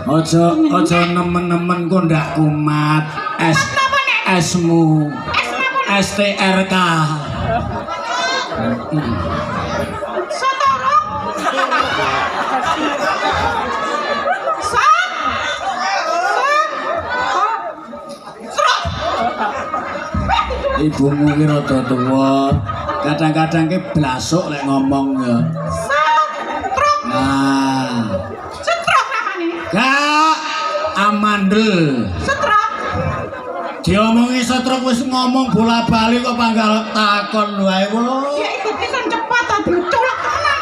Ojo nemen-nemen kok ndak kumat. Esmu. STRK. Sotoro. Ibumu ki rada tuwa. Kadang-kadang ki blasuk lek ngomong ya. Setruk. Nah. Setruk namanya. Kak amandel. Setruk. Diomongi setruk wis ngomong bola-bali kok panggal takon wae ngono. Ya itu pisan cepat ta diculak tenan.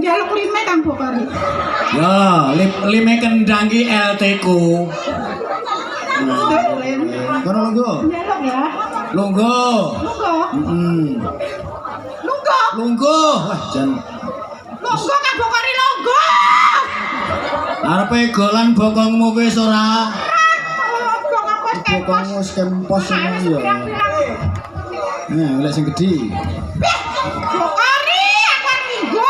Jaluk lime Kang Bokari. Ya, lime kendang ki LT ku. Kono lungguh. Jaluk ya. Lungguh. Lungguh. Lungguh. Lungguh. Wah, jan. Lungguh Kang Bokari lungguh. Arepe golan bokongmu wis ora. Bokong Bokongmu wis kempos ngono ya. Nah, lek sing gedhi. Bokari aku minggu.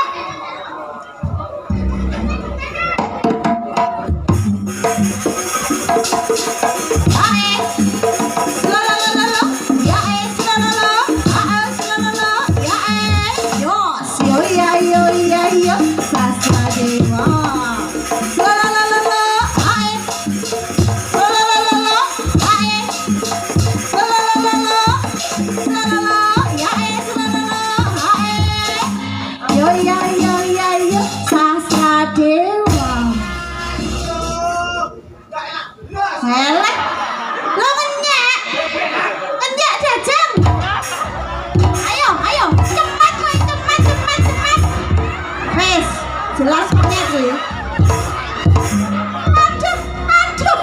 Jelas banget ya. Aduh, aduh.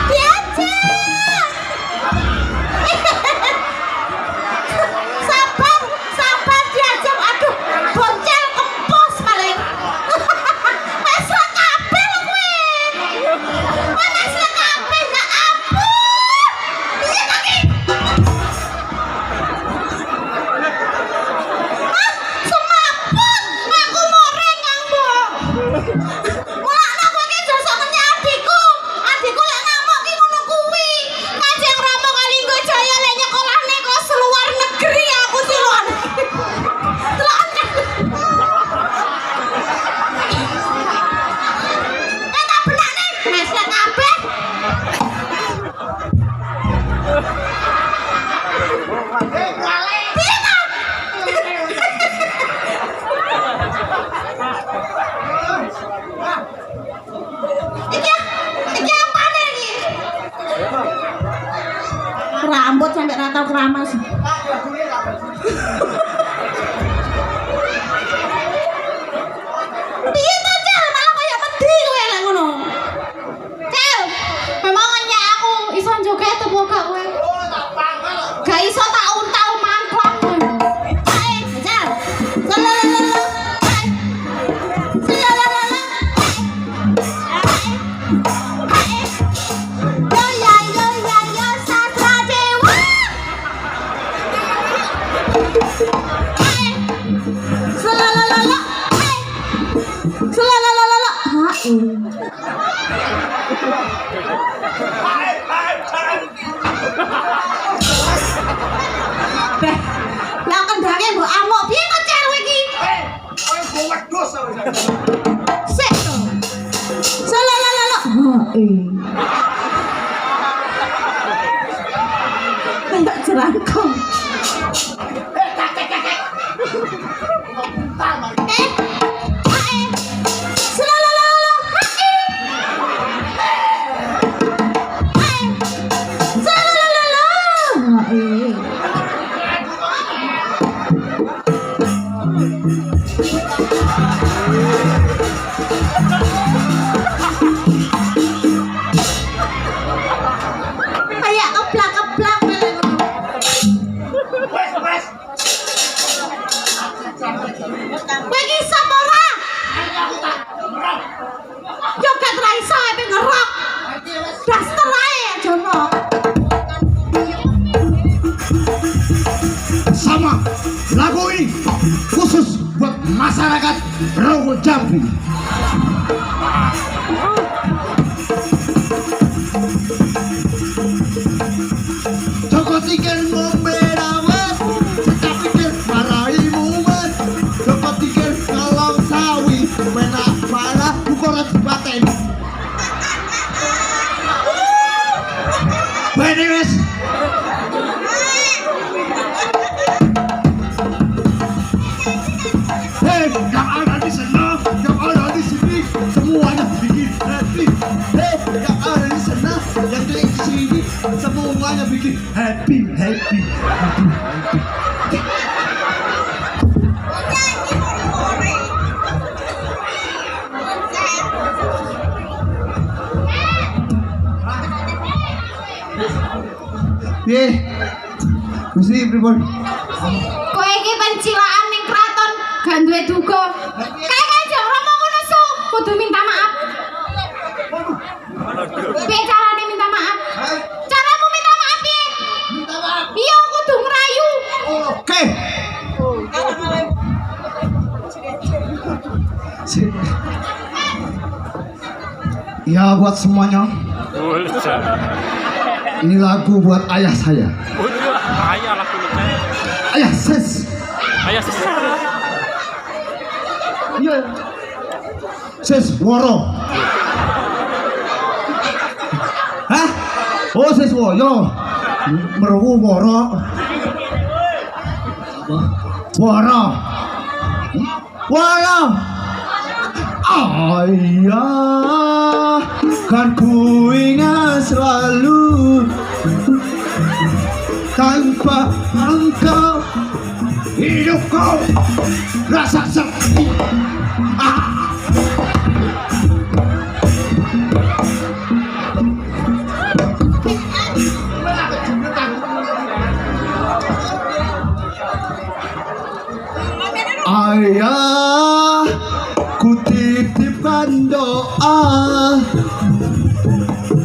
Diajak. Sabar diajak. Aduh, boncel kempos paling. Wes ra kabeh lho kowe. Wes ra kabeh ya ampun. Piye ta ki? Rambut sampai rata keramas. Piye to, Cel? Malah kaya medhi kowe lek ngono. Cel, memang nyek aku iso joget apa gak kowe? Gak iso tak untal mangklong kowe. Ae, Cel. Lalalala. Lalalala. Yo sastra dewa. Selalalala. Selalalala. Lah kendhange mbok amuk piye to cewek iki? Kowe gowek dos. Sik to. Selalalala. Kayak jerangkong. Kayak keplak-keplak. Kowe iki sapa ora? Joget ra iso ape ngerok. Daster ae aja ngerok. Sama. Rogo Jambi. Joko Tingkir memberawat, cekap pikir marahi mumet. Joko Tingkir kalong sawi, menak parah ukuran sebaten. Bani wes. Hei, yang ada di sana, yang ada di sini, semuanya bikin happy. Hei, yang ada di sana, yang di sini, semuanya bikin happy, happy, happy, happy. Ye, Gusti pripun? Kowe iki pencilaan ning kraton gak duwe duga. Kae aja ora mau ngono su, kudu minta maaf. Piye carane minta maaf? Caramu minta maaf piye? Minta maaf. Iya kudu ngerayu. Oke. Ya buat semuanya. Ini lagu buat ayah saya. Ayah lah kulitnya. Ayah ses. Ayah Iya. Ses Woro. Hah? Oh ses Woyo. Meruwu Woro. Woro. Woro. Ayah, kan ku ingat selalu tanpa engkau hidupku rasa sepi. Ayah, ku titipkan doa,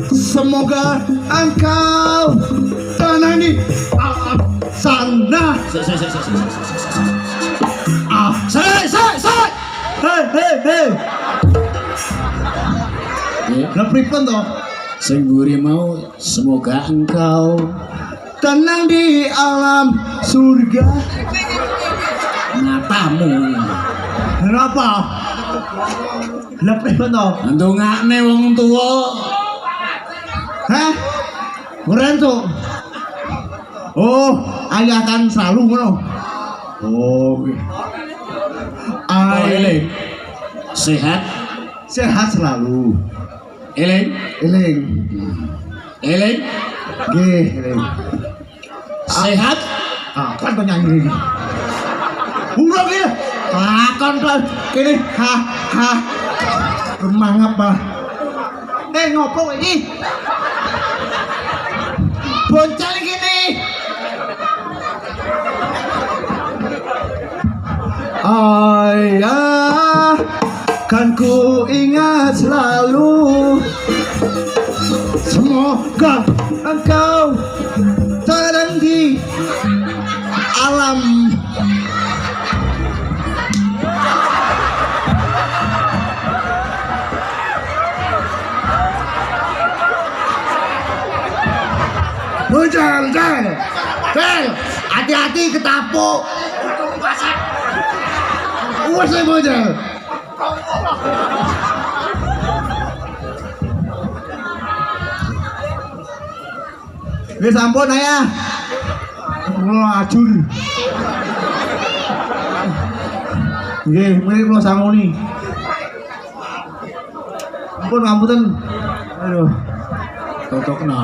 semoga engkau tenang di alam sana. Hei. Lah pripun to? Sing mburi mau semoga engkau Tenang di alam surga. ngatamu. Kenapa? Lah pripun to? Ndongakne wong tuwa. Hah? Ora entuk. Oh, ayah kan selalu ngono. Oh, nggih. Eling. Sehat, Sehat selalu. eling, Eling. eling, Nggih, eling. sehat. Kan penyanyi ini. Urang iki. Kan kene ha. Remang apa? Ngopo iki? Boncel gini. Ayah, kan ku ingat selalu, semoga engkau tenang di alam. Jangan, hati-hati ketapuk. Uwas saya bojol. Wis sampun ayah. Kula ajur. Nggih, mriki kula sangoni. Ampun ngapunten. Aduh. Totokna.